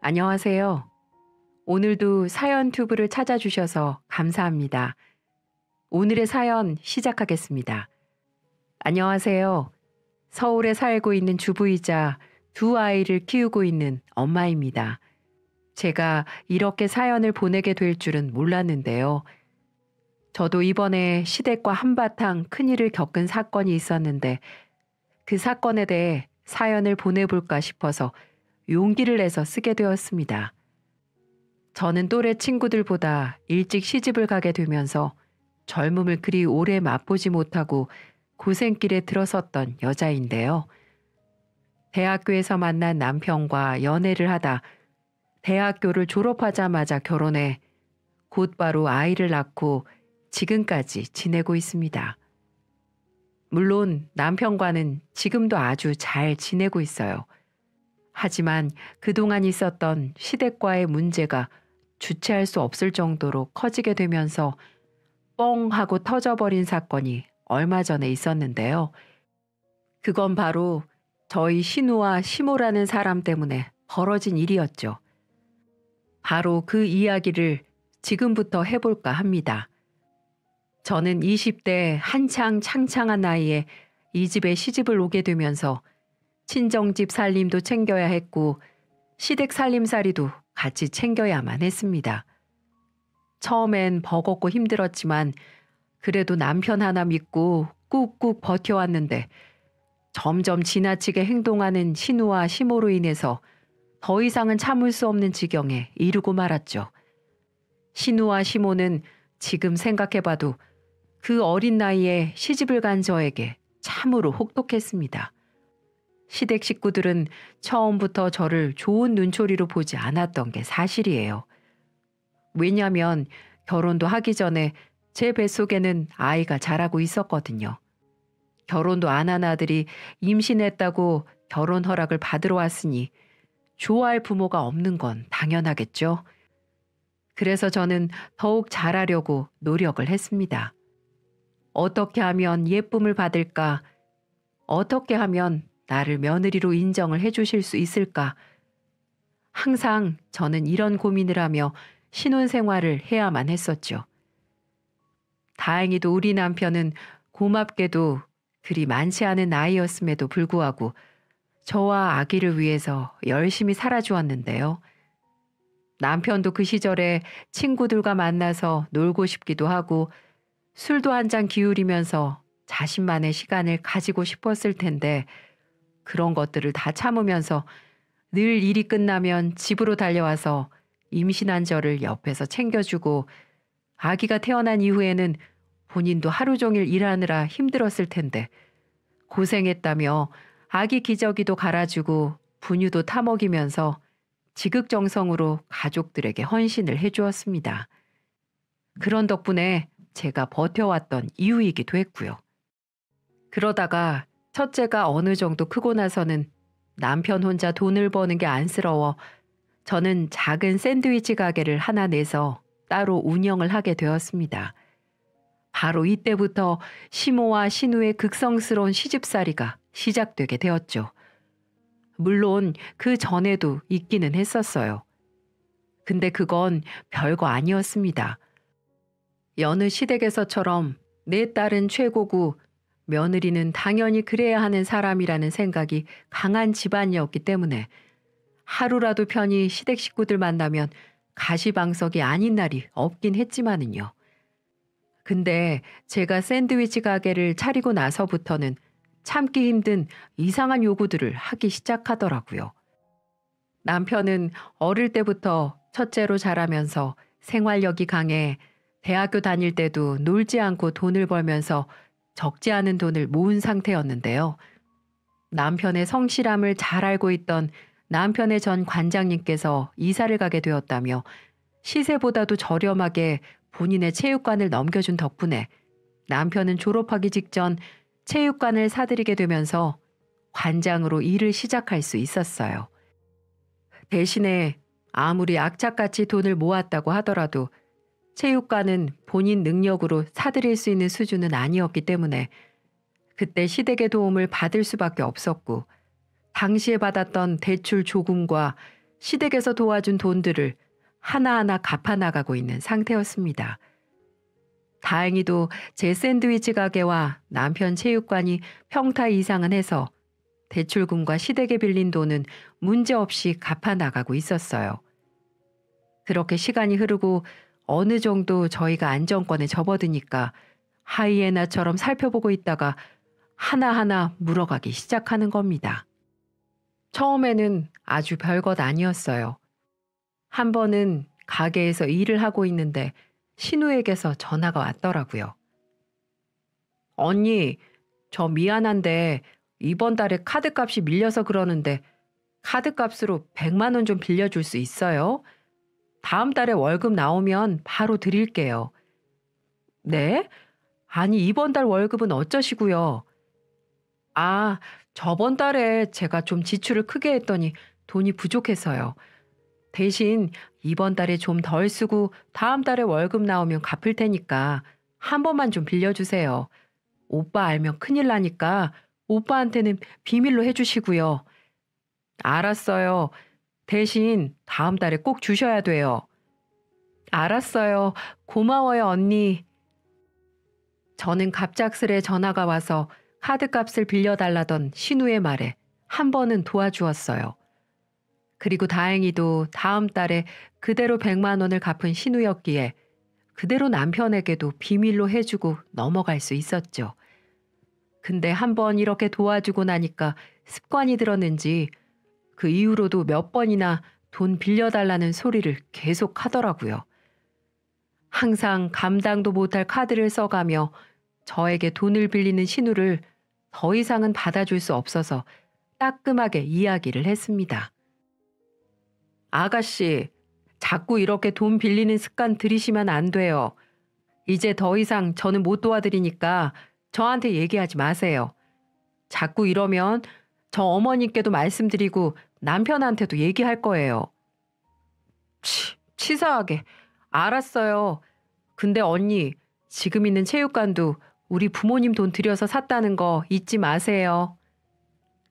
안녕하세요. 오늘도 사연 튜브를 찾아주셔서 감사합니다. 오늘의 사연 시작하겠습니다. 안녕하세요. 서울에 살고 있는 주부이자 두 아이를 키우고 있는 엄마입니다. 제가 이렇게 사연을 보내게 될 줄은 몰랐는데요. 저도 이번에 시댁과 한바탕 큰일을 겪은 사건이 있었는데 그 사건에 대해 사연을 보내볼까 싶어서 용기를 내서 쓰게 되었습니다. 저는 또래 친구들보다 일찍 시집을 가게 되면서 젊음을 그리 오래 맛보지 못하고 고생길에 들어섰던 여자인데요. 대학교에서 만난 남편과 연애를 하다 대학교를 졸업하자마자 결혼해 곧바로 아이를 낳고 지금까지 지내고 있습니다. 물론 남편과는 지금도 아주 잘 지내고 있어요. 하지만 그동안 있었던 시댁과의 문제가 주체할 수 없을 정도로 커지게 되면서 뻥 하고 터져버린 사건이 얼마 전에 있었는데요. 그건 바로 저희 신우와 시모라는 사람 때문에 벌어진 일이었죠. 바로 그 이야기를 지금부터 해볼까 합니다. 저는 20대 한창 창창한 나이에 이 집에 시집을 오게 되면서 친정집 살림도 챙겨야 했고 시댁 살림살이도 같이 챙겨야만 했습니다. 처음엔 버겁고 힘들었지만 그래도 남편 하나 믿고 꾹꾹 버텨왔는데 점점 지나치게 행동하는 신우와 시모로 인해서 더 이상은 참을 수 없는 지경에 이르고 말았죠. 신우와 시모는 지금 생각해봐도 그 어린 나이에 시집을 간 저에게 참으로 혹독했습니다. 시댁 식구들은 처음부터 저를 좋은 눈초리로 보지 않았던 게 사실이에요. 왜냐하면 결혼도 하기 전에 제 뱃속에는 아이가 자라고 있었거든요. 결혼도 안 한 아들이 임신했다고 결혼 허락을 받으러 왔으니 좋아할 부모가 없는 건 당연하겠죠. 그래서 저는 더욱 잘하려고 노력을 했습니다. 어떻게 하면 예쁨을 받을까? 어떻게 하면 나를 며느리로 인정을 해주실 수 있을까? 항상 저는 이런 고민을 하며 신혼생활을 해야만 했었죠. 다행히도 우리 남편은 고맙게도 그리 많지 않은 나이였음에도 불구하고 저와 아기를 위해서 열심히 살아주었는데요. 남편도 그 시절에 친구들과 만나서 놀고 싶기도 하고 술도 한 잔 기울이면서 자신만의 시간을 가지고 싶었을 텐데 그런 것들을 다 참으면서 늘 일이 끝나면 집으로 달려와서 임신한 저를 옆에서 챙겨주고 아기가 태어난 이후에는 본인도 하루 종일 일하느라 힘들었을 텐데 고생했다며 아기 기저귀도 갈아주고 분유도 타먹이면서 지극정성으로 가족들에게 헌신을 해주었습니다. 그런 덕분에 제가 버텨왔던 이유이기도 했고요. 그러다가 첫째가 어느 정도 크고 나서는 남편 혼자 돈을 버는 게 안쓰러워 저는 작은 샌드위치 가게를 하나 내서 따로 운영을 하게 되었습니다. 바로 이때부터 시모와 신우의 극성스러운 시집살이가 시작되게 되었죠. 물론 그 전에도 있기는 했었어요. 근데 그건 별거 아니었습니다. 여느 시댁에서처럼 내 딸은 최고고 며느리는 당연히 그래야 하는 사람이라는 생각이 강한 집안이었기 때문에 하루라도 편히 시댁 식구들 만나면 가시방석이 아닌 날이 없긴 했지만은요. 근데 제가 샌드위치 가게를 차리고 나서부터는 참기 힘든 이상한 요구들을 하기 시작하더라고요. 남편은 어릴 때부터 첫째로 자라면서 생활력이 강해 대학교 다닐 때도 놀지 않고 돈을 벌면서 적지 않은 돈을 모은 상태였는데요. 남편의 성실함을 잘 알고 있던 남편의 전 관장님께서 이사를 가게 되었다며 시세보다도 저렴하게 본인의 체육관을 넘겨준 덕분에 남편은 졸업하기 직전 체육관을 사들이게 되면서 관장으로 일을 시작할 수 있었어요. 대신에 아무리 악착같이 돈을 모았다고 하더라도 체육관은 본인 능력으로 사들일 수 있는 수준은 아니었기 때문에 그때 시댁의 도움을 받을 수밖에 없었고 당시에 받았던 대출 조금과 시댁에서 도와준 돈들을 하나하나 갚아나가고 있는 상태였습니다. 다행히도 제 샌드위치 가게와 남편 체육관이 평타 이상은 해서 대출금과 시댁에 빌린 돈은 문제없이 갚아나가고 있었어요. 그렇게 시간이 흐르고 어느 정도 저희가 안정권에 접어드니까 하이에나처럼 살펴보고 있다가 하나하나 물어가기 시작하는 겁니다. 처음에는 아주 별것 아니었어요. 한 번은 가게에서 일을 하고 있는데 신우에게서 전화가 왔더라고요. 언니, 저 미안한데 이번 달에 카드값이 밀려서 그러는데 카드값으로 100만 원 좀 빌려줄 수 있어요? 다음 달에 월급 나오면 바로 드릴게요. 네? 아니, 이번 달 월급은 어쩌시고요? 아, 저번 달에 제가 좀 지출을 크게 했더니 돈이 부족해서요. 대신 이번 달에 좀 덜 쓰고 다음 달에 월급 나오면 갚을 테니까 한 번만 좀 빌려주세요. 오빠 알면 큰일 나니까 오빠한테는 비밀로 해주시고요. 알았어요. 대신 다음 달에 꼭 주셔야 돼요. 알았어요. 고마워요, 언니. 저는 갑작스레 전화가 와서 카드값을 빌려달라던 신우의 말에 한 번은 도와주었어요. 그리고 다행히도 다음 달에 그대로 100만 원을 갚은 신우였기에 그대로 남편에게도 비밀로 해주고 넘어갈 수 있었죠. 근데 한 번 이렇게 도와주고 나니까 습관이 들었는지 그 이후로도 몇 번이나 돈 빌려달라는 소리를 계속 하더라고요. 항상 감당도 못할 카드를 써가며 저에게 돈을 빌리는 신우를 더 이상은 받아줄 수 없어서 따끔하게 이야기를 했습니다. 아가씨, 자꾸 이렇게 돈 빌리는 습관 들이시면 안 돼요. 이제 더 이상 저는 못 도와드리니까 저한테 얘기하지 마세요. 자꾸 이러면 저 어머님께도 말씀드리고 남편한테도 얘기할 거예요. 치사하게. 알았어요. 근데 언니, 지금 있는 체육관도 우리 부모님 돈 들여서 샀다는 거 잊지 마세요.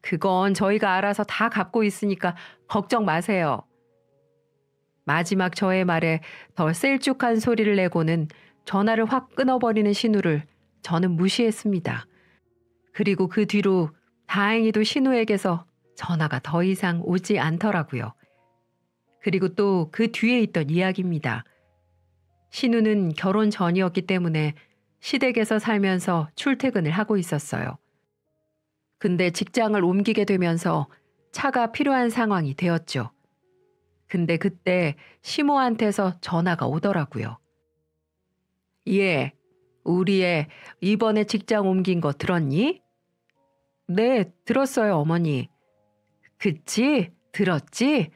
그건 저희가 알아서 다 갚고 있으니까 걱정 마세요. 마지막 저의 말에 더 셀쭉한 소리를 내고는 전화를 확 끊어버리는 신우를 저는 무시했습니다. 그리고 그 뒤로 다행히도 신우에게서 전화가 더 이상 오지 않더라고요. 그리고 또 그 뒤에 있던 이야기입니다. 신우는 결혼 전이었기 때문에 시댁에서 살면서 출퇴근을 하고 있었어요. 근데 직장을 옮기게 되면서 차가 필요한 상황이 되었죠. 근데 그때 시모한테서 전화가 오더라고요. 예, 우리 애 이번에 직장 옮긴 거 들었니? 네, 들었어요, 어머니. 그치? 들었지?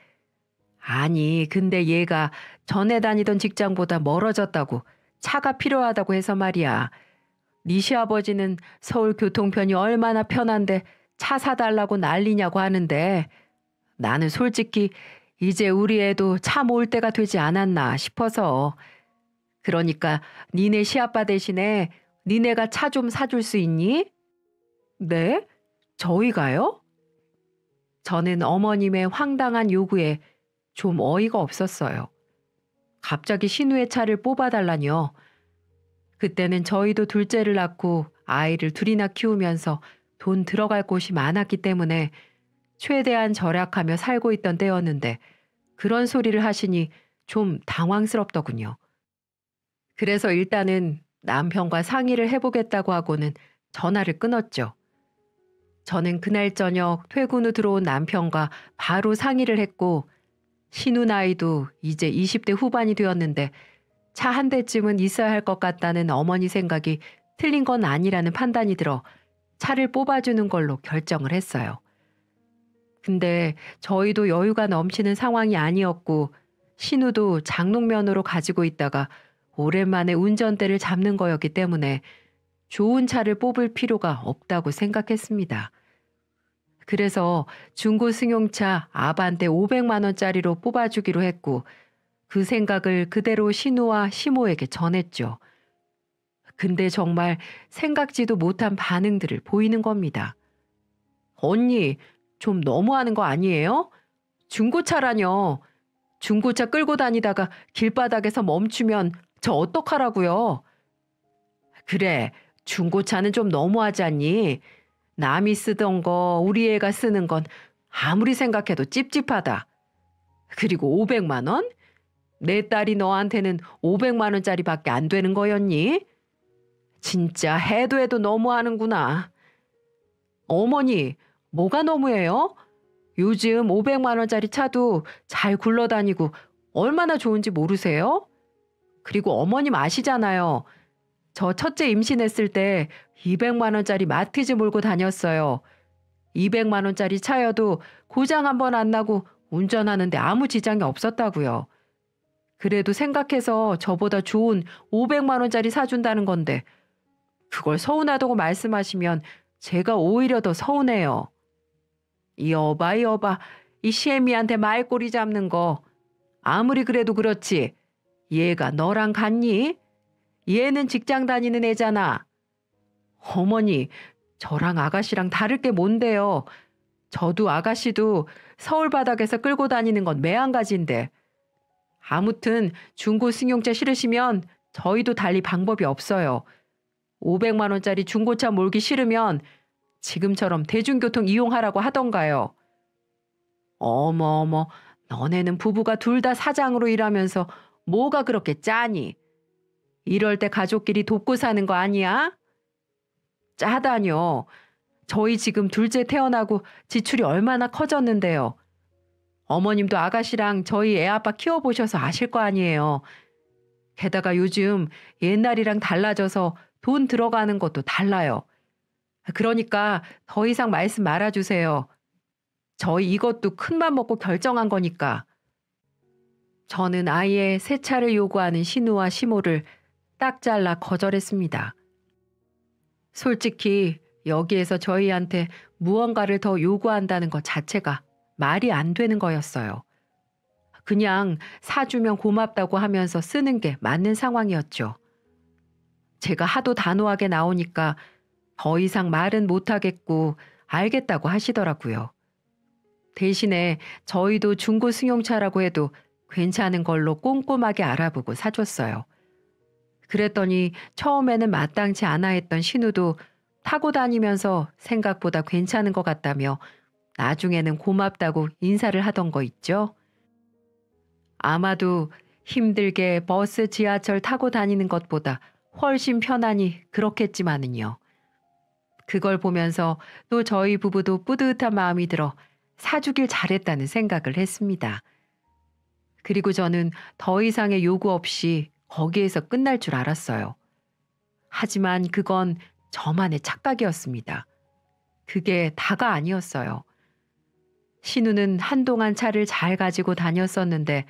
아니, 근데 얘가 전에 다니던 직장보다 멀어졌다고 차가 필요하다고 해서 말이야. 네 시아버지는 서울 교통편이 얼마나 편한데 차 사달라고 난리냐고 하는데 나는 솔직히 이제 우리 애도 차 모을 때가 되지 않았나 싶어서. 그러니까 니네 시아빠 대신에 니네가 차 좀 사줄 수 있니? 네? 저희가요? 저는 어머님의 황당한 요구에 좀 어이가 없었어요. 갑자기 신우의 차를 뽑아달라뇨. 그때는 저희도 둘째를 낳고 아이를 둘이나 키우면서 돈 들어갈 곳이 많았기 때문에 최대한 절약하며 살고 있던 때였는데 그런 소리를 하시니 좀 당황스럽더군요. 그래서 일단은 남편과 상의를 해보겠다고 하고는 전화를 끊었죠. 저는 그날 저녁 퇴근 후 들어온 남편과 바로 상의를 했고 신우 나이도 이제 20대 후반이 되었는데 차 한 대쯤은 있어야 할 것 같다는 어머니 생각이 틀린 건 아니라는 판단이 들어 차를 뽑아주는 걸로 결정을 했어요. 근데 저희도 여유가 넘치는 상황이 아니었고 신우도 장롱면허로 가지고 있다가 오랜만에 운전대를 잡는 거였기 때문에 좋은 차를 뽑을 필요가 없다고 생각했습니다. 그래서 중고 승용차 아반떼 500만 원짜리로 뽑아주기로 했고 그 생각을 그대로 신우와 시모에게 전했죠. 근데 정말 생각지도 못한 반응들을 보이는 겁니다. 언니, 좀 너무하는 거 아니에요? 중고차라뇨. 중고차 끌고 다니다가 길바닥에서 멈추면 저 어떡하라고요? 그래, 중고차는 좀 너무하지 않니? 남이 쓰던 거 우리 애가 쓰는 건 아무리 생각해도 찝찝하다. 그리고 500만 원? 내 딸이 너한테는 500만 원짜리밖에 안 되는 거였니? 진짜 해도 해도 너무하는구나. 어머니, 뭐가 너무해요? 요즘 500만 원짜리 차도 잘 굴러다니고 얼마나 좋은지 모르세요? 그리고 어머님 아시잖아요. 저 첫째 임신했을 때 200만 원짜리 마티즈 몰고 다녔어요. 200만 원짜리 차여도 고장 한 번 안 나고 운전하는데 아무 지장이 없었다고요. 그래도 생각해서 저보다 좋은 500만 원짜리 사준다는 건데 그걸 서운하다고 말씀하시면 제가 오히려 더 서운해요. 여봐, 이 시애미한테 말꼬리 잡는 거 아무리 그래도 그렇지. 얘가 너랑 같니? 얘는 직장 다니는 애잖아. 어머니, 저랑 아가씨랑 다를 게 뭔데요? 저도 아가씨도 서울 바닥에서 끌고 다니는 건 매한가지인데. 아무튼 중고 승용차 싫으시면 저희도 달리 방법이 없어요. 500만 원짜리 중고차 몰기 싫으면 지금처럼 대중교통 이용하라고 하던가요. 어머, 너네는 부부가 둘 다 사장으로 일하면서 뭐가 그렇게 짜니? 이럴 때 가족끼리 돕고 사는 거 아니야? 짜다뇨. 저희 지금 둘째 태어나고 지출이 얼마나 커졌는데요. 어머님도 아가씨랑 저희 애 아빠 키워보셔서 아실 거 아니에요. 게다가 요즘 옛날이랑 달라져서 돈 들어가는 것도 달라요. 그러니까 더 이상 말씀 말아주세요. 저희 이것도 큰맘 먹고 결정한 거니까. 저는 아예 새 차를 요구하는 신우와 시모를 딱 잘라 거절했습니다. 솔직히 여기에서 저희한테 무언가를 더 요구한다는 것 자체가 말이 안 되는 거였어요. 그냥 사주면 고맙다고 하면서 쓰는 게 맞는 상황이었죠. 제가 하도 단호하게 나오니까 더 이상 말은 못하겠고 알겠다고 하시더라고요. 대신에 저희도 중고 승용차라고 해도 괜찮은 걸로 꼼꼼하게 알아보고 사줬어요. 그랬더니 처음에는 마땅치 않아 했던 신우도 타고 다니면서 생각보다 괜찮은 것 같다며 나중에는 고맙다고 인사를 하던 거 있죠. 아마도 힘들게 버스, 지하철 타고 다니는 것보다 훨씬 편하니 그렇겠지만은요. 그걸 보면서 또 저희 부부도 뿌듯한 마음이 들어 사주길 잘했다는 생각을 했습니다. 그리고 저는 더 이상의 요구 없이 거기에서 끝날 줄 알았어요. 하지만 그건 저만의 착각이었습니다. 그게 다가 아니었어요. 신우는 한동안 차를 잘 가지고 다녔었는데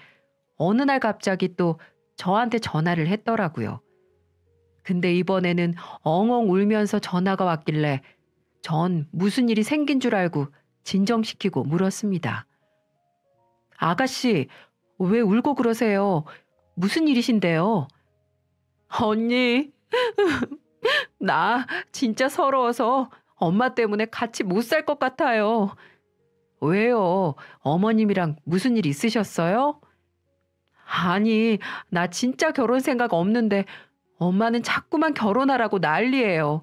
어느 날 갑자기 또 저한테 전화를 했더라고요. 근데 이번에는 엉엉 울면서 전화가 왔길래 전 무슨 일이 생긴 줄 알고 진정시키고 물었습니다. 아가씨, 왜 울고 그러세요? 무슨 일이신데요? 언니, 나 진짜 서러워서 엄마 때문에 같이 못 살 것 같아요. 왜요? 어머님이랑 무슨 일 있으셨어요? 아니, 나 진짜 결혼 생각 없는데 엄마는 자꾸만 결혼하라고 난리예요.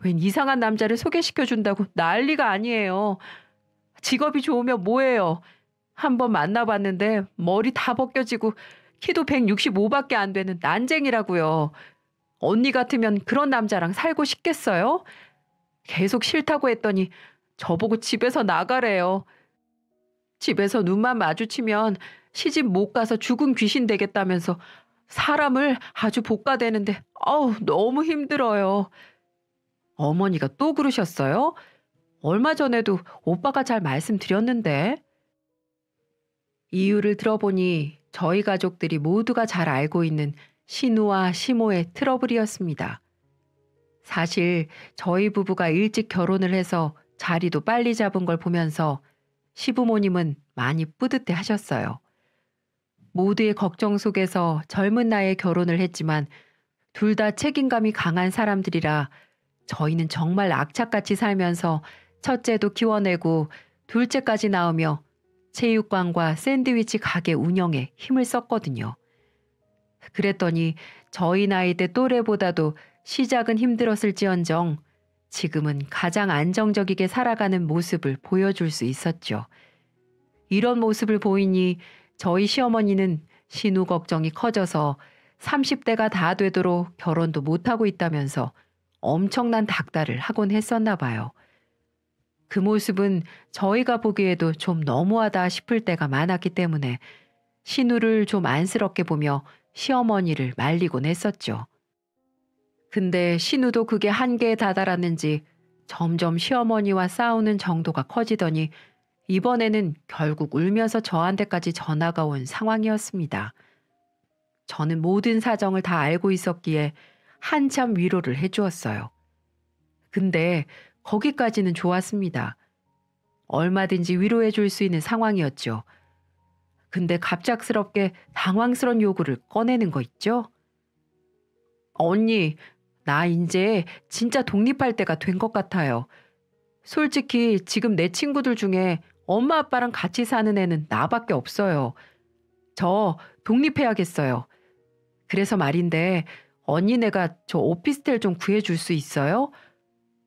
웬 이상한 남자를 소개시켜준다고 난리가 아니에요. 직업이 좋으면 뭐예요? 한번 만나봤는데 머리 다 벗겨지고 키도 165밖에 안 되는 난쟁이라고요. 언니 같으면 그런 남자랑 살고 싶겠어요? 계속 싫다고 했더니 저보고 집에서 나가래요. 집에서 눈만 마주치면 시집 못 가서 죽은 귀신 되겠다면서 사람을 아주 볶아대는데 너무 힘들어요. 어머니가 또 그러셨어요? 얼마 전에도 오빠가 잘 말씀드렸는데. 이유를 들어보니 저희 가족들이 모두가 잘 알고 있는 신우와 시모의 트러블이었습니다. 사실 저희 부부가 일찍 결혼을 해서 자리도 빨리 잡은 걸 보면서 시부모님은 많이 뿌듯해 하셨어요. 모두의 걱정 속에서 젊은 나이에 결혼을 했지만 둘 다 책임감이 강한 사람들이라 저희는 정말 악착같이 살면서 첫째도 키워내고 둘째까지 낳으며 체육관과 샌드위치 가게 운영에 힘을 썼거든요. 그랬더니 저희 나이 때 또래보다도 시작은 힘들었을지언정 지금은 가장 안정적이게 살아가는 모습을 보여줄 수 있었죠. 이런 모습을 보이니 저희 시어머니는 신우 걱정이 커져서 30대가 다 되도록 결혼도 못하고 있다면서 엄청난 닥달을 하곤 했었나 봐요. 그 모습은 저희가 보기에도 좀 너무하다 싶을 때가 많았기 때문에 신우를 좀 안쓰럽게 보며 시어머니를 말리곤 했었죠. 근데 신우도 그게 한계에 다다랐는지 점점 시어머니와 싸우는 정도가 커지더니 이번에는 결국 울면서 저한테까지 전화가 온 상황이었습니다. 저는 모든 사정을 다 알고 있었기에 한참 위로를 해주었어요. 근데 거기까지는 좋았습니다. 얼마든지 위로해 줄 수 있는 상황이었죠. 근데 갑작스럽게 당황스런 요구를 꺼내는 거 있죠? 언니, 나 이제 진짜 독립할 때가 된 것 같아요. 솔직히 지금 내 친구들 중에 엄마 아빠랑 같이 사는 애는 나밖에 없어요. 저 독립해야겠어요. 그래서 말인데 언니네가 저 오피스텔 좀 구해줄 수 있어요?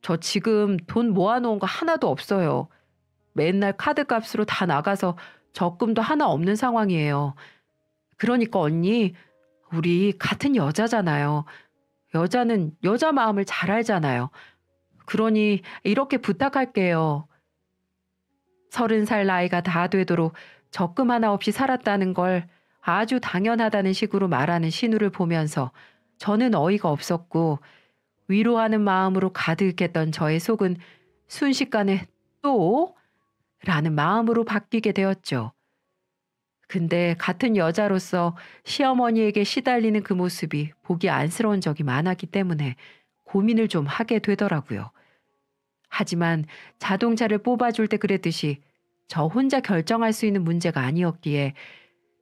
저 지금 돈 모아놓은 거 하나도 없어요. 맨날 카드값으로 다 나가서 적금도 하나 없는 상황이에요. 그러니까 언니, 우리 같은 여자잖아요. 여자는 여자 마음을 잘 알잖아요. 그러니 이렇게 부탁할게요. 30살 나이가 다 되도록 적금 하나 없이 살았다는 걸 아주 당연하다는 식으로 말하는 신우를 보면서 저는 어이가 없었고 위로하는 마음으로 가득했던 저의 속은 순식간에 또? 라는 마음으로 바뀌게 되었죠. 근데 같은 여자로서 시어머니에게 시달리는 그 모습이 보기 안쓰러운 적이 많았기 때문에 고민을 좀 하게 되더라고요. 하지만 자동차를 뽑아줄 때 그랬듯이 저 혼자 결정할 수 있는 문제가 아니었기에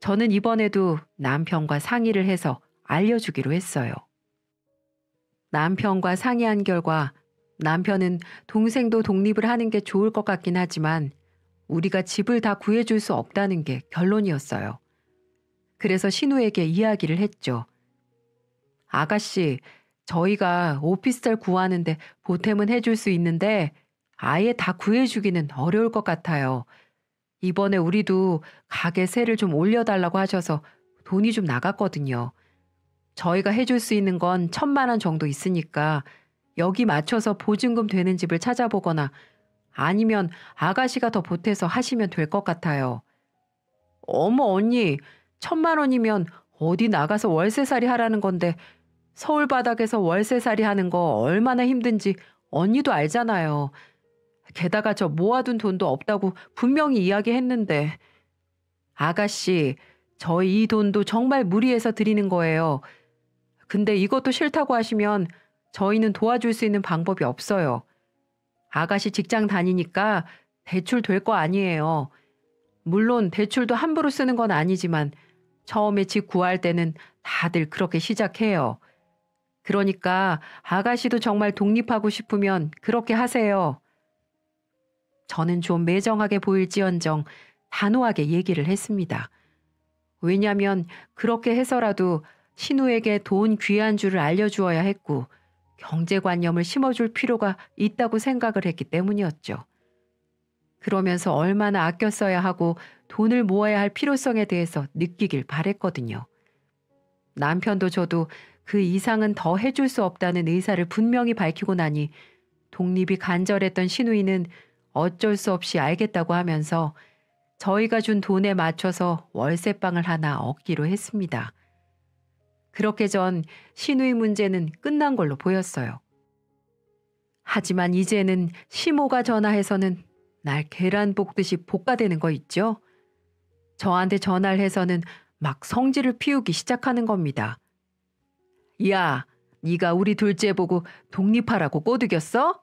저는 이번에도 남편과 상의를 해서 알려주기로 했어요. 남편과 상의한 결과 남편은 동생도 독립을 하는 게 좋을 것 같긴 하지만 우리가 집을 다 구해줄 수 없다는 게 결론이었어요. 그래서 신우에게 이야기를 했죠. 아가씨, 저희가 오피스텔 구하는데 보탬은 해줄 수 있는데 아예 다 구해주기는 어려울 것 같아요. 이번에 우리도 가게 세를 좀 올려달라고 하셔서 돈이 좀 나갔거든요. 저희가 해줄 수 있는 건 1,000만 원 정도 있으니까 여기 맞춰서 보증금 되는 집을 찾아보거나 아니면 아가씨가 더 보태서 하시면 될 것 같아요. 어머 언니, 1,000만 원이면 어디 나가서 월세살이 하라는 건데 서울 바닥에서 월세살이 하는 거 얼마나 힘든지 언니도 알잖아요. 게다가 저 모아둔 돈도 없다고 분명히 이야기했는데. 아가씨, 저희 이 돈도 정말 무리해서 드리는 거예요. 근데 이것도 싫다고 하시면 저희는 도와줄 수 있는 방법이 없어요. 아가씨 직장 다니니까 대출 될 거 아니에요. 물론 대출도 함부로 쓰는 건 아니지만 처음에 집 구할 때는 다들 그렇게 시작해요. 그러니까 아가씨도 정말 독립하고 싶으면 그렇게 하세요. 저는 좀 매정하게 보일지언정 단호하게 얘기를 했습니다. 왜냐하면 그렇게 해서라도 신우에게 돈 귀한 줄을 알려주어야 했고 경제관념을 심어줄 필요가 있다고 생각을 했기 때문이었죠. 그러면서 얼마나 아껴 써야 하고 돈을 모아야 할 필요성에 대해서 느끼길 바랬거든요. 남편도 저도 그 이상은 더 해줄 수 없다는 의사를 분명히 밝히고 나니 독립이 간절했던 신우이는 어쩔 수 없이 알겠다고 하면서 저희가 준 돈에 맞춰서 월세방을 하나 얻기로 했습니다. 그렇게 전 신우이 문제는 끝난 걸로 보였어요. 하지만 이제는 시모가 전화해서는 날 계란 볶듯이 볶아대는 거 있죠? 저한테 전화를 해서는 막 성질을 피우기 시작하는 겁니다. 야, 네가 우리 둘째 보고 독립하라고 꼬드겼어?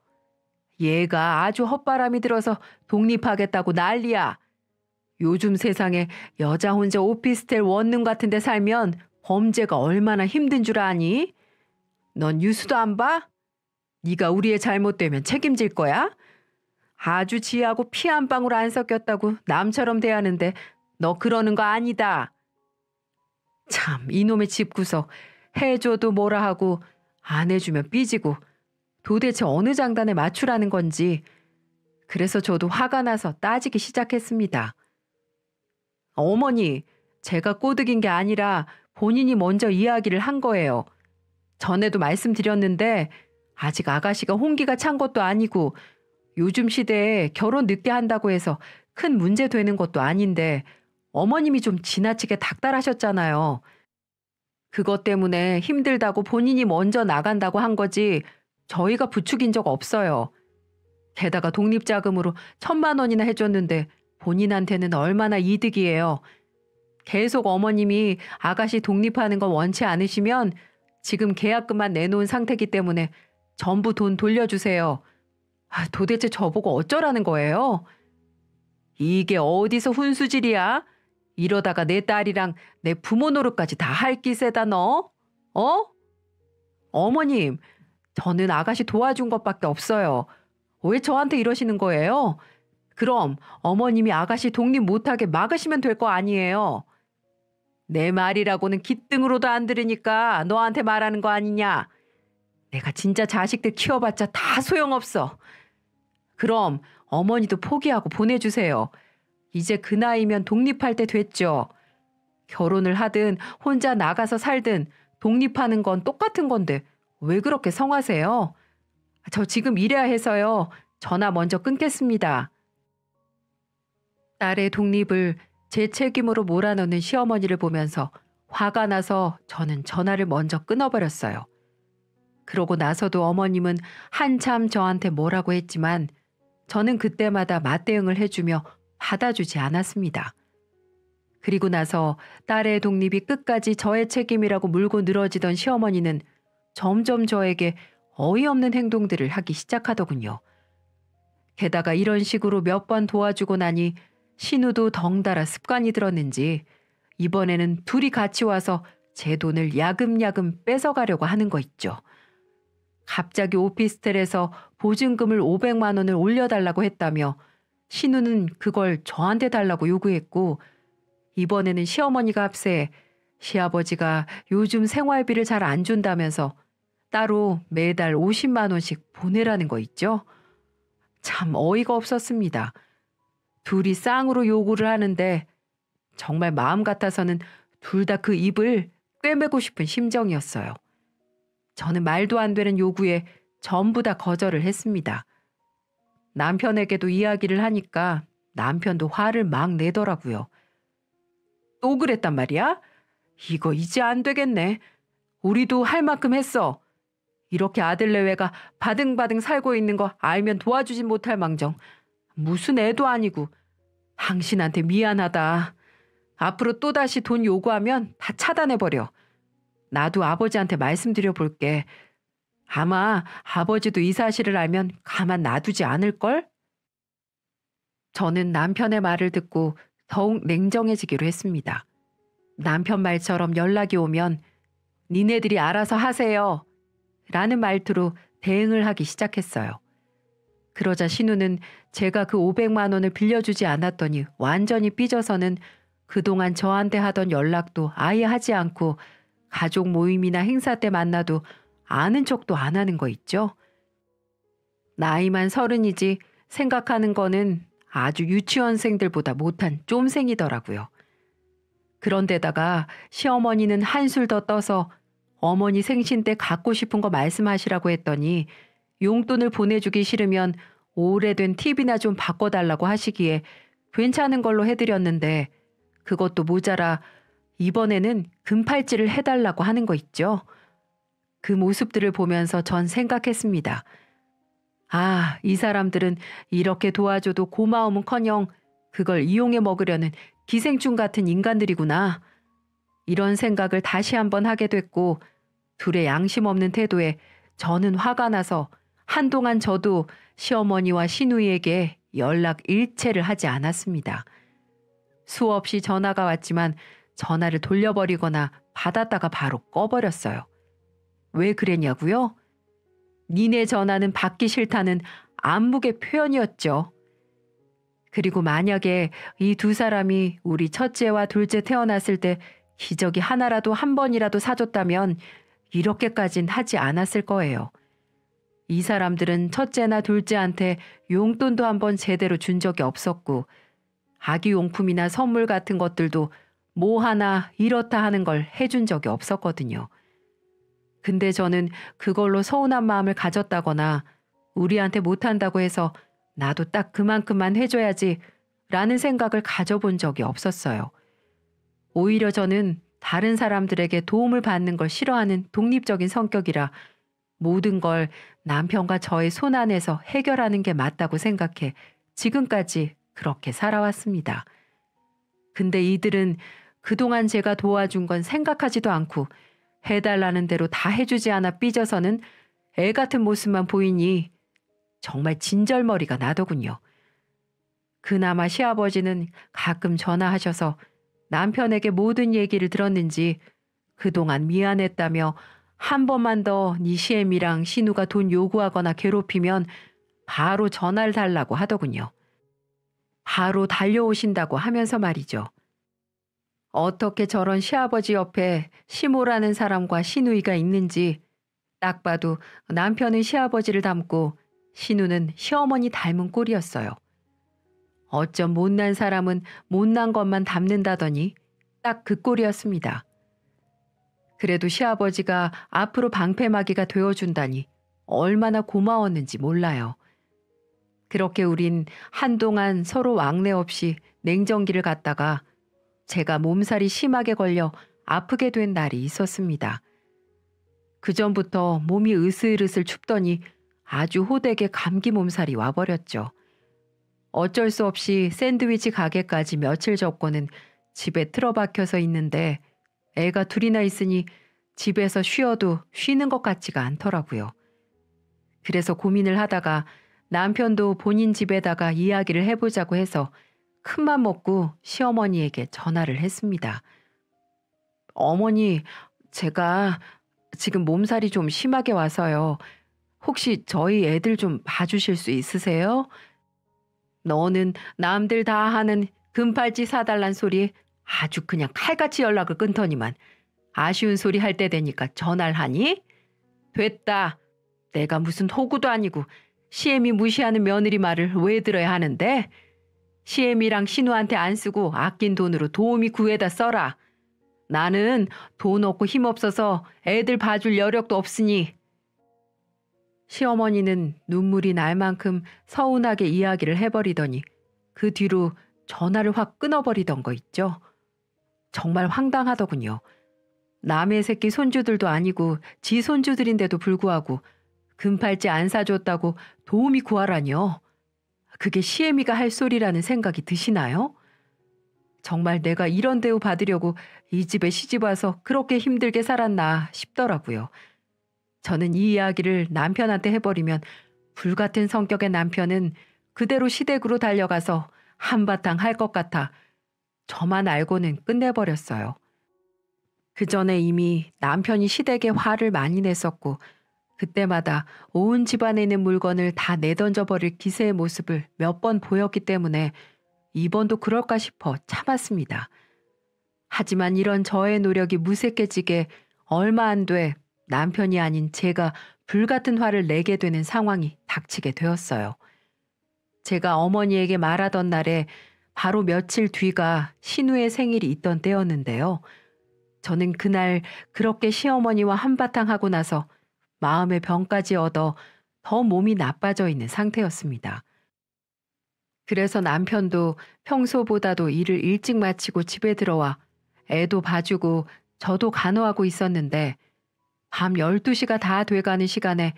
얘가 아주 헛바람이 들어서 독립하겠다고 난리야. 요즘 세상에 여자 혼자 오피스텔 원룸 같은 데 살면 범죄가 얼마나 힘든 줄 아니? 넌 뉴스도 안 봐? 네가 우리의 잘못되면 책임질 거야? 아주 지하고 피 한 방울 안 섞였다고 남처럼 대하는데 너 그러는 거 아니다. 참 이놈의 집구석 해줘도 뭐라 하고 안 해주면 삐지고 도대체 어느 장단에 맞추라는 건지. 그래서 저도 화가 나서 따지기 시작했습니다. 어머니, 제가 꼬드긴 게 아니라 본인이 먼저 이야기를 한 거예요. 전에도 말씀드렸는데 아직 아가씨가 홍기가 찬 것도 아니고 요즘 시대에 결혼 늦게 한다고 해서 큰 문제 되는 것도 아닌데 어머님이 좀 지나치게 닥달하셨잖아요. 그것 때문에 힘들다고 본인이 먼저 나간다고 한 거지 저희가 부추긴 적 없어요. 게다가 독립자금으로 1,000만 원이나 해줬는데 본인한테는 얼마나 이득이에요. 계속 어머님이 아가씨 독립하는 거 원치 않으시면 지금 계약금만 내놓은 상태이기 때문에 전부 돈 돌려주세요. 도대체 저보고 어쩌라는 거예요? 이게 어디서 훈수질이야? 이러다가 내 딸이랑 내 부모 노릇까지 다 할 기세다 너? 어? 어머님, 저는 아가씨 도와준 것밖에 없어요. 왜 저한테 이러시는 거예요? 그럼 어머님이 아가씨 독립 못하게 막으시면 될 거 아니에요. 내 말이라고는 귓등으로도 안 들으니까 너한테 말하는 거 아니냐. 내가 진짜 자식들 키워봤자 다 소용없어. 그럼 어머니도 포기하고 보내주세요. 이제 그 나이면 독립할 때 됐죠. 결혼을 하든 혼자 나가서 살든 독립하는 건 똑같은 건데 왜 그렇게 성하세요? 저 지금 일해야 해서요. 전화 먼저 끊겠습니다. 딸의 독립을 제 책임으로 몰아넣는 시어머니를 보면서 화가 나서 저는 전화를 먼저 끊어버렸어요. 그러고 나서도 어머님은 한참 저한테 뭐라고 했지만 저는 그때마다 맞대응을 해주며 받아주지 않았습니다. 그리고 나서 딸의 독립이 끝까지 저의 책임이라고 물고 늘어지던 시어머니는 점점 저에게 어이없는 행동들을 하기 시작하더군요. 게다가 이런 식으로 몇 번 도와주고 나니 신우도 덩달아 습관이 들었는지 이번에는 둘이 같이 와서 제 돈을 야금야금 뺏어가려고 하는 거 있죠. 갑자기 오피스텔에서 보증금을 500만 원을 올려달라고 했다며 신우는 그걸 저한테 달라고 요구했고 이번에는 시어머니가 합세해 시아버지가 요즘 생활비를 잘 안 준다면서 따로 매달 50만 원씩 보내라는 거 있죠. 참 어이가 없었습니다. 둘이 쌍으로 요구를 하는데 정말 마음 같아서는 둘 다 그 입을 꿰매고 싶은 심정이었어요. 저는 말도 안 되는 요구에 전부 다 거절을 했습니다. 남편에게도 이야기를 하니까 남편도 화를 막 내더라고요. 또 그랬단 말이야? 이거 이제 안 되겠네. 우리도 할 만큼 했어. 이렇게 아들 내외가 바등바등 살고 있는 거 알면 도와주진 못할 망정. 무슨 애도 아니고. 당신한테 미안하다. 앞으로 또다시 돈 요구하면 다 차단해버려. 나도 아버지한테 말씀드려 볼게. 아마 아버지도 이 사실을 알면 가만 놔두지 않을걸? 저는 남편의 말을 듣고 더욱 냉정해지기로 했습니다. 남편 말처럼 연락이 오면 니네들이 알아서 하세요. 라는 말투로 대응을 하기 시작했어요. 그러자 신우는 제가 그 500만 원을 빌려주지 않았더니 완전히 삐져서는 그동안 저한테 하던 연락도 아예 하지 않고 가족 모임이나 행사 때 만나도 아는 척도 안 하는 거 있죠. 나이만 30이지 생각하는 거는 아주 유치원생들보다 못한 쫌생이더라고요. 그런데다가 시어머니는 한술 더 떠서 어머니 생신 때 갖고 싶은 거 말씀하시라고 했더니 용돈을 보내주기 싫으면 오래된 TV나 좀 바꿔달라고 하시기에 괜찮은 걸로 해드렸는데 그것도 모자라 이번에는 금팔찌를 해달라고 하는 거 있죠. 그 모습들을 보면서 전 생각했습니다. 아, 이 사람들은 이렇게 도와줘도 고마움은커녕 그걸 이용해 먹으려는 기생충 같은 인간들이구나. 이런 생각을 다시 한번 하게 됐고 둘의 양심 없는 태도에 저는 화가 나서 한동안 저도 시어머니와 시누이에게 연락 일체를 하지 않았습니다. 수없이 전화가 왔지만 전화를 돌려버리거나 받았다가 바로 꺼버렸어요. 왜 그랬냐고요? 니네 전화는 받기 싫다는 안목의 표현이었죠. 그리고 만약에 이 두 사람이 우리 첫째와 둘째 태어났을 때 기저귀 하나라도 한 번이라도 사줬다면 이렇게까진 하지 않았을 거예요. 이 사람들은 첫째나 둘째한테 용돈도 한 번 제대로 준 적이 없었고 아기 용품이나 선물 같은 것들도 뭐 하나 이렇다 하는 걸 해준 적이 없었거든요. 근데 저는 그걸로 서운한 마음을 가졌다거나 우리한테 못한다고 해서 나도 딱 그만큼만 해줘야지 라는 생각을 가져본 적이 없었어요. 오히려 저는 다른 사람들에게 도움을 받는 걸 싫어하는 독립적인 성격이라 모든 걸 남편과 저의 손 안에서 해결하는 게 맞다고 생각해 지금까지 그렇게 살아왔습니다. 근데 이들은 그동안 제가 도와준 건 생각하지도 않고 해달라는 대로 다 해주지 않아 삐져서는 애 같은 모습만 보이니 정말 진절머리가 나더군요. 그나마 시아버지는 가끔 전화하셔서 남편에게 모든 얘기를 들었는지 그동안 미안했다며 한 번만 더 네 시애미랑 신우가 돈 요구하거나 괴롭히면 바로 전화를 달라고 하더군요. 바로 달려오신다고 하면서 말이죠. 어떻게 저런 시아버지 옆에 시모라는 사람과 시누이가 있는지 딱 봐도 남편은 시아버지를 닮고 신우는 시어머니 닮은 꼴이었어요. 어쩜 못난 사람은 못난 것만 닮는다더니 딱 그 꼴이었습니다. 그래도 시아버지가 앞으로 방패막이가 되어준다니 얼마나 고마웠는지 몰라요. 그렇게 우린 한동안 서로 왕래 없이 냉정기를 갔다가 제가 몸살이 심하게 걸려 아프게 된 날이 있었습니다. 그전부터 몸이 으슬으슬 춥더니 아주 호되게 감기 몸살이 와버렸죠. 어쩔 수 없이 샌드위치 가게까지 며칠 접고는 집에 틀어박혀서 있는데 애가 둘이나 있으니 집에서 쉬어도 쉬는 것 같지가 않더라고요. 그래서 고민을 하다가 남편도 본인 집에다가 이야기를 해보자고 해서 큰맘 먹고 시어머니에게 전화를 했습니다. 어머니, 제가 지금 몸살이 좀 심하게 와서요. 혹시 저희 애들 좀 봐주실 수 있으세요? 너는 남들 다 하는 금팔찌 사달란 소리 아주 그냥 칼같이 연락을 끊더니만 아쉬운 소리 할 때 되니까 전화를 하니? 됐다. 내가 무슨 호구도 아니고 시애미 무시하는 며느리 말을 왜 들어야 하는데? 시애미랑 신우한테 안 쓰고 아낀 돈으로 도우미 구해다 써라. 나는 돈 없고 힘 없어서 애들 봐줄 여력도 없으니. 시어머니는 눈물이 날 만큼 서운하게 이야기를 해버리더니 그 뒤로 전화를 확 끊어버리던 거 있죠. 정말 황당하더군요. 남의 새끼 손주들도 아니고 지 손주들인데도 불구하고 금팔찌 안 사줬다고 도우미 구하라뇨. 그게 시애미가 할 소리라는 생각이 드시나요? 정말 내가 이런 대우 받으려고 이 집에 시집 와서 그렇게 힘들게 살았나 싶더라고요. 저는 이 이야기를 남편한테 해버리면 불같은 성격의 남편은 그대로 시댁으로 달려가서 한바탕 할 것 같아 저만 알고는 끝내버렸어요. 그 전에 이미 남편이 시댁에 화를 많이 냈었고 그때마다 온 집안에 있는 물건을 다 내던져버릴 기세의 모습을 몇 번 보였기 때문에 이번도 그럴까 싶어 참았습니다. 하지만 이런 저의 노력이 무색해지게 얼마 안 돼 남편이 아닌 제가 불같은 화를 내게 되는 상황이 닥치게 되었어요. 제가 어머니에게 말하던 날에 바로 며칠 뒤가 신우의 생일이 있던 때였는데요. 저는 그날 그렇게 시어머니와 한바탕 하고 나서 마음의 병까지 얻어 더 몸이 나빠져 있는 상태였습니다. 그래서 남편도 평소보다도 일을 일찍 마치고 집에 들어와 애도 봐주고 저도 간호하고 있었는데 밤 12시가 다 돼가는 시간에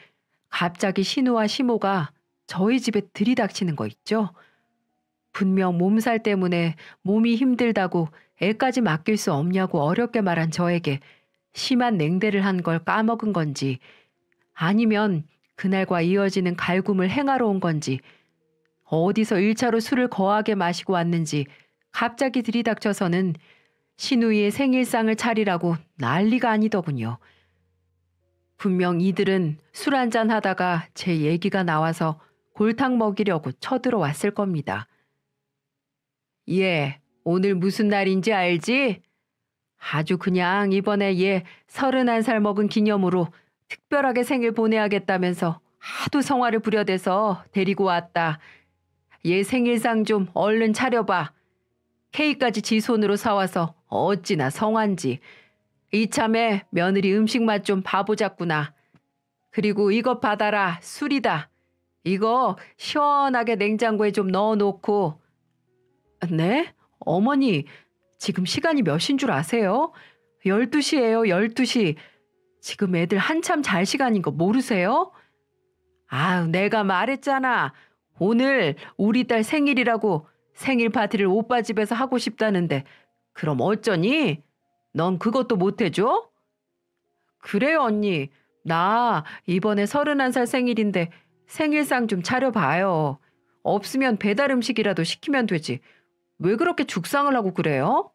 갑자기 신우와 시모가 저희 집에 들이닥치는 거 있죠? 분명 몸살 때문에 몸이 힘들다고 애까지 맡길 수 없냐고 어렵게 말한 저에게 심한 냉대를 한 걸 까먹은 건지 아니면 그날과 이어지는 갈굼을 행하러 온 건지 어디서 1차로 술을 거하게 마시고 왔는지 갑자기 들이닥쳐서는 시누이의 생일상을 차리라고 난리가 아니더군요. 분명 이들은 술 한잔 하다가 제 얘기가 나와서 골탕 먹이려고 쳐들어왔을 겁니다. 얘, 오늘 무슨 날인지 알지? 아주 그냥 이번에 얘 31살 먹은 기념으로 특별하게 생일 보내야겠다면서 하도 성화를 부려대서 데리고 왔다. 얘 생일상 좀 얼른 차려봐. 케이크까지 지 손으로 사와서 어찌나 성한지. 이참에 며느리 음식 맛 좀 봐보자꾸나. 그리고 이것 받아라. 술이다. 이거 시원하게 냉장고에 좀 넣어놓고. 네? 어머니, 지금 시간이 몇인 줄 아세요? 12시예요, 12시. 지금 애들 한참 잘 시간인 거 모르세요? 아유, 내가 말했잖아. 오늘 우리 딸 생일이라고 생일 파티를 오빠 집에서 하고 싶다는데 그럼 어쩌니? 넌 그것도 못 해줘? 그래요, 언니. 나 이번에 31살 생일인데 생일상 좀 차려봐요. 없으면 배달 음식이라도 시키면 되지. 왜 그렇게 죽상을 하고 그래요?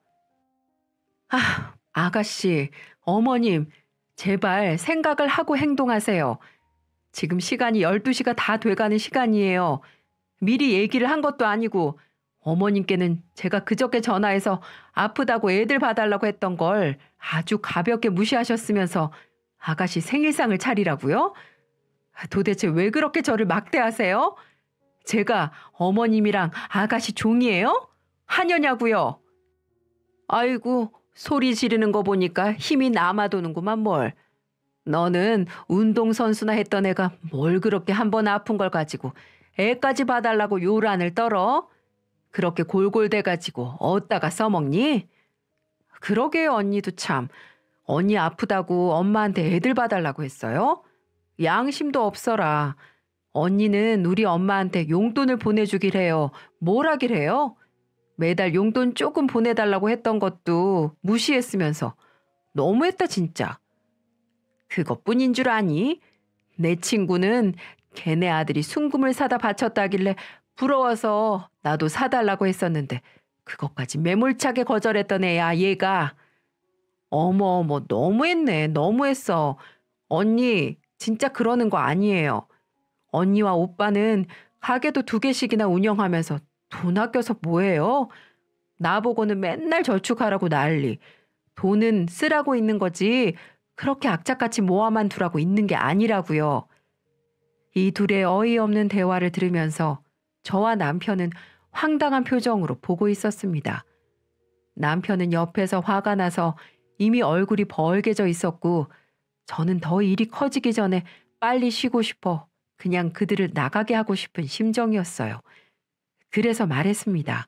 아, 아가씨, 어머님, 제발 생각을 하고 행동하세요. 지금 시간이 12시가 다 돼가는 시간이에요. 미리 얘기를 한 것도 아니고 어머님께는 제가 그저께 전화해서 아프다고 애들 봐달라고 했던 걸 아주 가볍게 무시하셨으면서 아가씨 생일상을 차리라고요? 도대체 왜 그렇게 저를 막대하세요? 제가 어머님이랑 아가씨 종이에요? 하녀냐고요? 아이고, 소리 지르는 거 보니까 힘이 남아도는구만 뭘. 너는 운동선수나 했던 애가 뭘 그렇게 한 번 아픈 걸 가지고 애까지 봐달라고 요란을 떨어? 그렇게 골골대가지고 어디다가 써먹니? 그러게요, 언니도 참. 언니 아프다고 엄마한테 애들 봐달라고 했어요? 양심도 없어라. 언니는 우리 엄마한테 용돈을 보내주길 해요. 뭘 하길 해요? 매달 용돈 조금 보내달라고 했던 것도 무시했으면서 너무했다 진짜. 그것뿐인 줄 아니? 내 친구는 걔네 아들이 순금을 사다 바쳤다길래 부러워서 나도 사달라고 했었는데 그것까지 매몰차게 거절했던 애야 얘가. 어머 너무했네. 너무했어. 언니 진짜 그러는 거 아니에요. 언니와 오빠는 가게도 2개씩이나 운영하면서 돈 아껴서 뭐해요? 나보고는 맨날 저축하라고 난리. 돈은 쓰라고 있는 거지 그렇게 악착같이 모아만 두라고 있는 게 아니라고요. 이 둘의 어이없는 대화를 들으면서 저와 남편은 황당한 표정으로 보고 있었습니다. 남편은 옆에서 화가 나서 이미 얼굴이 벌개져 있었고 저는 더 일이 커지기 전에 빨리 쉬고 싶어 그냥 그들을 나가게 하고 싶은 심정이었어요. 그래서 말했습니다.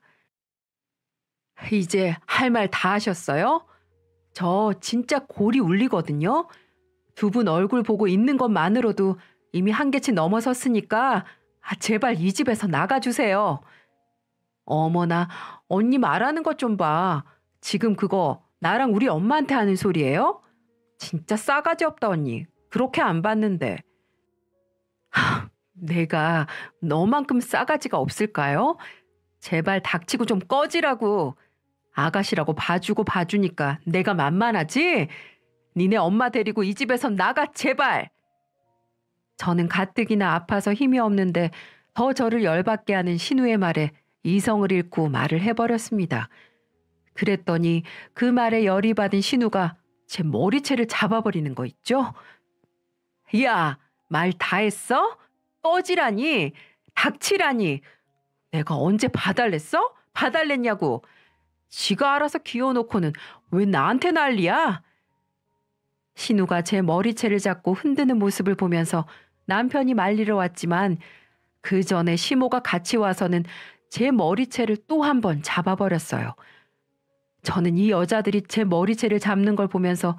이제 할 말 다 하셨어요? 저 진짜 골이 울리거든요. 2분 얼굴 보고 있는 것만으로도 이미 한계치 넘어섰으니까 제발 이 집에서 나가주세요. 어머나, 언니 말하는 것 좀 봐. 지금 그거 나랑 우리 엄마한테 하는 소리예요? 진짜 싸가지 없다 언니. 그렇게 안 봤는데. 내가 너만큼 싸가지가 없을까요? 제발 닥치고 좀 꺼지라고. 아가씨라고 봐주니까 내가 만만하지? 니네 엄마 데리고 이 집에서 나가 제발. 저는 가뜩이나 아파서 힘이 없는데 더 저를 열받게 하는 신우의 말에 이성을 잃고 말을 해버렸습니다. 그랬더니 그 말에 열이 받은 신우가 제 머리채를 잡아버리는 거 있죠? 야, 말 다 했어? 꺼지라니? 닥치라니? 내가 언제 봐달랬어? 봐달랬냐고? 지가 알아서 기어놓고는 왜 나한테 난리야? 신우가 제 머리채를 잡고 흔드는 모습을 보면서 남편이 말리러 왔지만 그 전에 시모가 같이 와서는 제 머리채를 또 한 번 잡아버렸어요. 저는 이 여자들이 제 머리채를 잡는 걸 보면서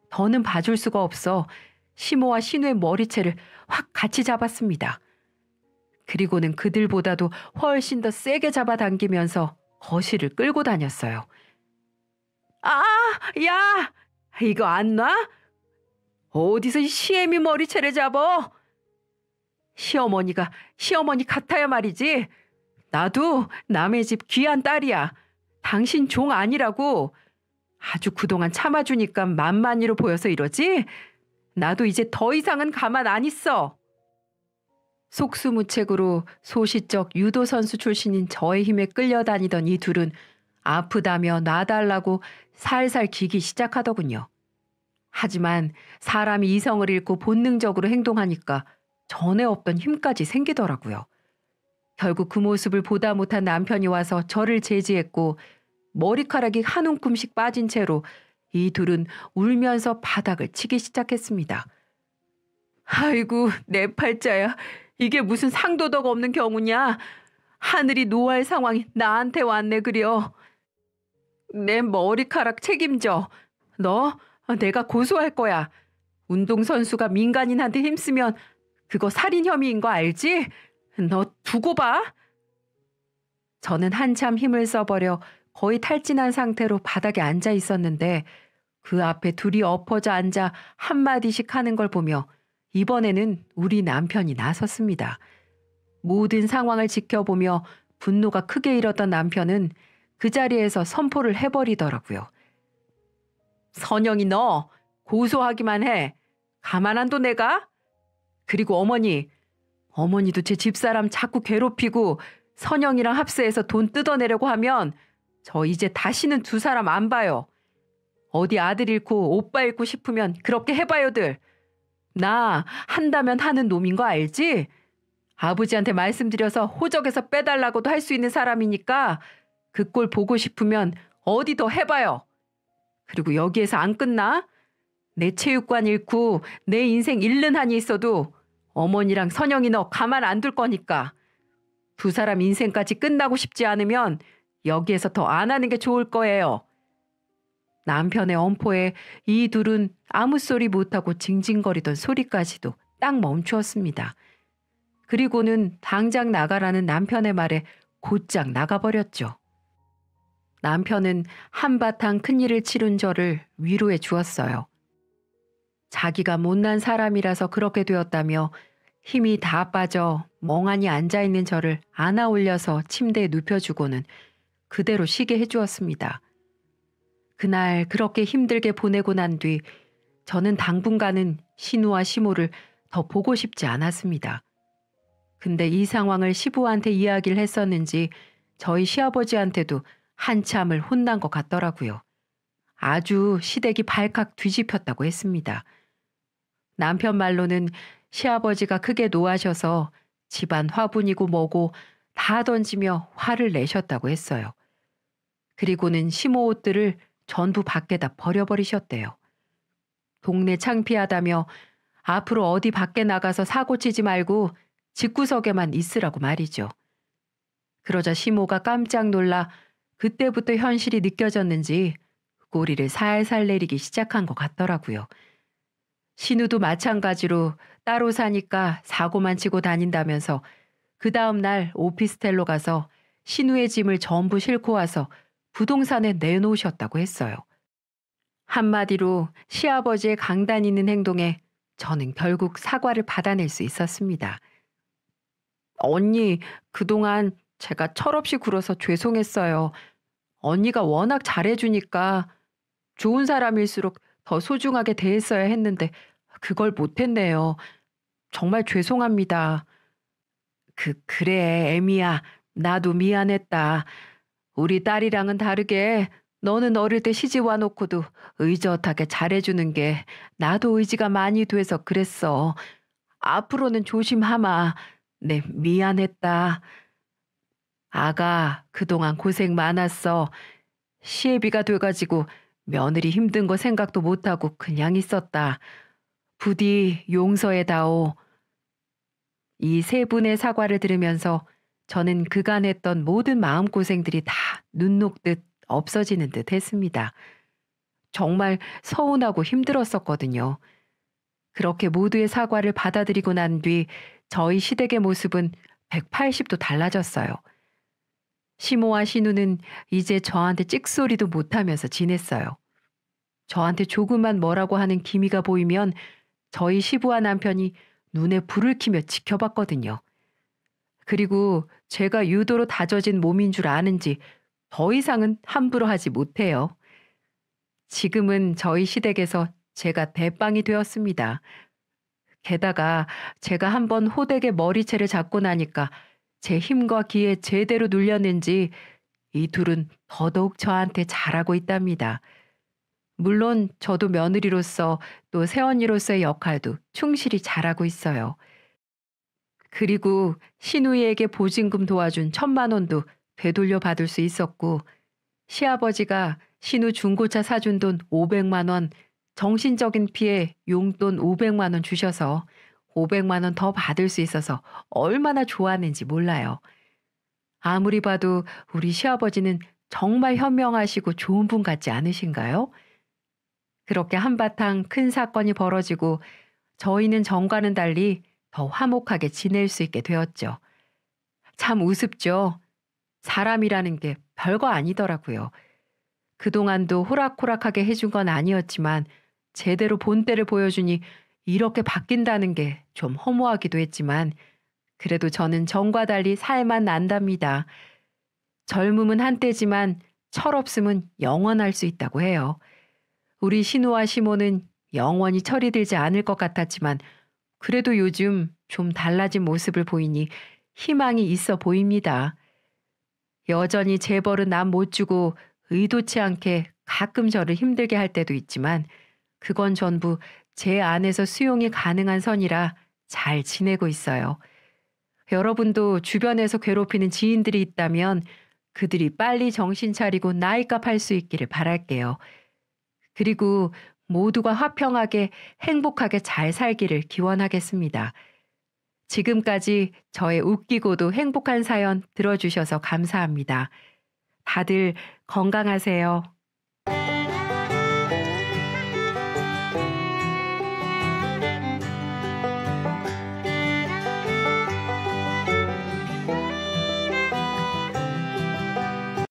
더는 봐줄 수가 없어 시모와 신우의 머리채를 확 같이 잡았습니다. 그리고는 그들보다도 훨씬 더 세게 잡아당기면서 거실을 끌고 다녔어요. 아, 야! 이거 안 놔? 어디서 이 시애미 머리채를 잡어? 시어머니 같아야 말이지. 나도 남의 집 귀한 딸이야. 당신 종 아니라고. 아주 그동안 참아주니까 만만히로 보여서 이러지? 나도 이제 더 이상은 가만 안 있어. 속수무책으로 소시적 유도 선수 출신인 저의 힘에 끌려다니던 이 둘은 아프다며 놔달라고 살살 기기 시작하더군요. 하지만 사람이 이성을 잃고 본능적으로 행동하니까 전에 없던 힘까지 생기더라고요. 결국 그 모습을 보다 못한 남편이 와서 저를 제지했고 머리카락이 한 움큼씩 빠진 채로 이 둘은 울면서 바닥을 치기 시작했습니다. 아이고 내 팔자야. 이게 무슨 상도덕 없는 경우냐. 하늘이 노할 상황이 나한테 왔네 그려. 내 머리카락 책임져. 너 내가 고소할 거야. 운동선수가 민간인한테 힘쓰면 그거 살인 혐의인 거 알지? 너 두고 봐. 저는 한참 힘을 써버려 거의 탈진한 상태로 바닥에 앉아 있었는데 그 앞에 둘이 엎어져 앉아 한마디씩 하는 걸 보며 이번에는 우리 남편이 나섰습니다. 모든 상황을 지켜보며 분노가 크게 일었던 남편은 그 자리에서 선포를 해버리더라고요. 선영이 너 고소하기만 해. 가만 안 둬 내가? 그리고 어머니도 제 집사람 자꾸 괴롭히고 선영이랑 합세해서 돈 뜯어내려고 하면 저 이제 다시는 두 사람 안 봐요. 어디 아들 잃고 오빠 잃고 싶으면 그렇게 해봐요들. 나 한다면 하는 놈인 거 알지? 아버지한테 말씀드려서 호적에서 빼달라고도 할 수 있는 사람이니까 그 꼴 보고 싶으면 어디 더 해봐요. 그리고 여기에서 안 끝나? 내 체육관 잃고 내 인생 잃는 한이 있어도 어머니랑 선영이 너 가만 안 둘 거니까. 두 사람 인생까지 끝나고 싶지 않으면 여기에서 더 안 하는 게 좋을 거예요. 남편의 엄포에 이 둘은 아무 소리 못하고 징징거리던 소리까지도 딱 멈추었습니다. 그리고는 당장 나가라는 남편의 말에 곧장 나가버렸죠. 남편은 한바탕 큰일을 치른 저를 위로해 주었어요. 자기가 못난 사람이라서 그렇게 되었다며 힘이 다 빠져 멍하니 앉아있는 저를 안아 올려서 침대에 눕혀주고는 그대로 쉬게 해주었습니다. 그날 그렇게 힘들게 보내고 난 뒤 저는 당분간은 신우와 시모를 더 보고 싶지 않았습니다. 근데 이 상황을 시부한테 이야기를 했었는지 저희 시아버지한테도 한참을 혼난 것 같더라고요. 아주 시댁이 발칵 뒤집혔다고 했습니다. 남편 말로는 시아버지가 크게 노하셔서 집안 화분이고 뭐고 다 던지며 화를 내셨다고 했어요. 그리고는 시모 옷들을 전부 밖에다 버려버리셨대요. 동네 창피하다며 앞으로 어디 밖에 나가서 사고치지 말고 집구석에만 있으라고 말이죠. 그러자 시모가 깜짝 놀라 그때부터 현실이 느껴졌는지 꼬리를 살살 내리기 시작한 것 같더라고요. 신우도 마찬가지로 따로 사니까 사고만 치고 다닌다면서 그 다음 날 오피스텔로 가서 신우의 짐을 전부 싣고 와서 부동산에 내놓으셨다고 했어요. 한마디로 시아버지의 강단 있는 행동에 저는 결국 사과를 받아낼 수 있었습니다. 언니, 그동안 제가 철없이 굴어서 죄송했어요. 언니가 워낙 잘해주니까 좋은 사람일수록 더 소중하게 대했어야 했는데 그걸 못했네요. 정말 죄송합니다. 그래, 애미야. 나도 미안했다. 우리 딸이랑은 다르게 너는 어릴 때 시집 와놓고도 의젓하게 잘해주는 게 나도 의지가 많이 돼서 그랬어. 앞으로는 조심하마. 네, 미안했다. 아가, 그동안 고생 많았어. 시애비가 돼가지고 며느리 힘든 거 생각도 못하고 그냥 있었다. 부디 용서해다오. 이 세 분의 사과를 들으면서 저는 그간 했던 모든 마음고생들이 다 눈 녹듯 없어지는 듯 했습니다. 정말 서운하고 힘들었었거든요. 그렇게 모두의 사과를 받아들이고 난 뒤 저희 시댁의 모습은 180도 달라졌어요. 시모와 신우는 이제 저한테 찍소리도 못하면서 지냈어요. 저한테 조금만 뭐라고 하는 기미가 보이면 저희 시부와 남편이 눈에 불을 켜며 지켜봤거든요. 그리고 제가 유도로 다져진 몸인 줄 아는지 더 이상은 함부로 하지 못해요. 지금은 저희 시댁에서 제가 대빵이 되었습니다. 게다가 제가 한번 호되게 머리채를 잡고 나니까 제 힘과 기에 제대로 눌렸는지 이 둘은 더더욱 저한테 잘하고 있답니다. 물론 저도 며느리로서 또 새언니로서의 역할도 충실히 잘하고 있어요. 그리고 시누이에게 보증금 도와준 1,000만 원도 되돌려 받을 수 있었고, 시아버지가 신우 중고차 사준 돈 500만 원, 정신적인 피해 용돈 500만 원 주셔서 500만 원 더 받을 수 있어서 얼마나 좋았는지 몰라요. 아무리 봐도 우리 시아버지는 정말 현명하시고 좋은 분 같지 않으신가요? 그렇게 한바탕 큰 사건이 벌어지고 저희는 전과는 달리 더 화목하게 지낼 수 있게 되었죠. 참 우습죠. 사람이라는 게 별거 아니더라고요. 그동안도 호락호락하게 해준 건 아니었지만 제대로 본때를 보여주니 이렇게 바뀐다는 게 좀 허무하기도 했지만 그래도 저는 전과 달리 살만 난답니다. 젊음은 한때지만 철없음은 영원할 수 있다고 해요. 우리 신우와 시모는 영원히 철이 들지 않을 것 같았지만 그래도 요즘 좀 달라진 모습을 보이니 희망이 있어 보입니다. 여전히 재벌은 남 못 주고 의도치 않게 가끔 저를 힘들게 할 때도 있지만 그건 전부 제 안에서 수용이 가능한 선이라 잘 지내고 있어요. 여러분도 주변에서 괴롭히는 지인들이 있다면 그들이 빨리 정신 차리고 나이값 할 수 있기를 바랄게요. 그리고 모두가 화평하게 행복하게 잘 살기를 기원하겠습니다. 지금까지 저의 웃기고도 행복한 사연 들어주셔서 감사합니다. 다들 건강하세요.